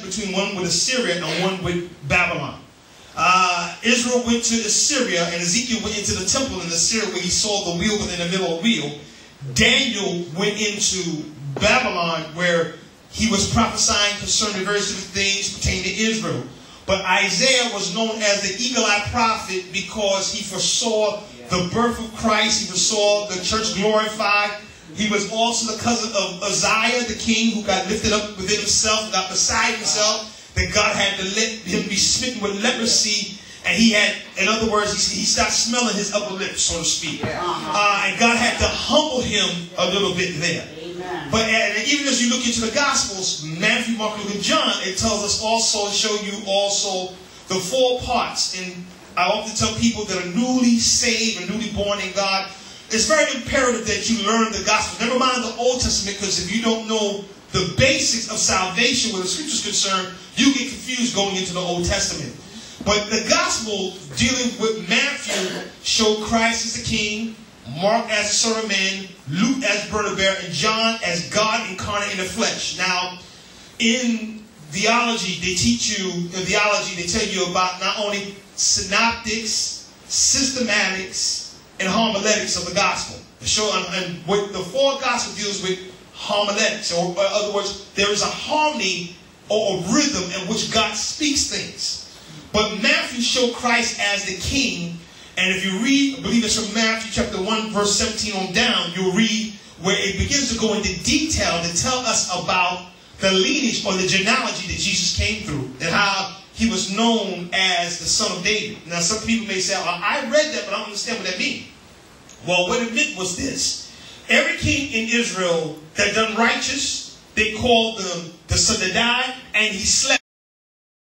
between one with Assyria and one with Babylon. Israel went to Assyria, and Ezekiel went into the temple in Assyria where he saw the wheel within the middle of the wheel. Daniel went into Babylon where he was prophesying concerning various different things pertaining to Israel. But Isaiah was known as the eagle-eyed prophet because he foresaw the birth of Christ. He foresaw the church glorified. He was also the cousin of Uzziah, the king, who got lifted up within himself, got beside himself, that God had to let him be smitten with leprosy. And he had, in other words, he stopped smelling his upper lip, so to speak. And God had to humble him a little bit there. But even as you look into the Gospels, Matthew, Mark, Luke, and John, it tells us also, show you also the 4 parts. And I often tell people that are newly saved and newly born in God, it's very imperative that you learn the Gospel. Never mind the Old Testament, because if you don't know the basics of salvation where the Scripture is concerned, you get confused going into the Old Testament. But the Gospel dealing with Matthew showed Christ as the King, Mark as the Son of Man, Luke as Burden-bearer, and John as God incarnate in the flesh. Now, in theology, they teach you, in theology, they tell you about not only synoptics, systematics, and homiletics of the gospel. And what the 4 gospel deals with homiletics, or in other words, there is a harmony or a rhythm in which God speaks things. But Matthew showed Christ as the King. And if you read, I believe it's from Matthew chapter 1, verse 17 on down, you'll read where it begins to go into detail to tell us about the lineage or the genealogy that Jesus came through and how he was known as the son of David. Now, some people may say, well, I read that, but I don't understand what that means. Well, what it meant was this. Every king in Israel that done righteous, they called them the son that died, and he slept.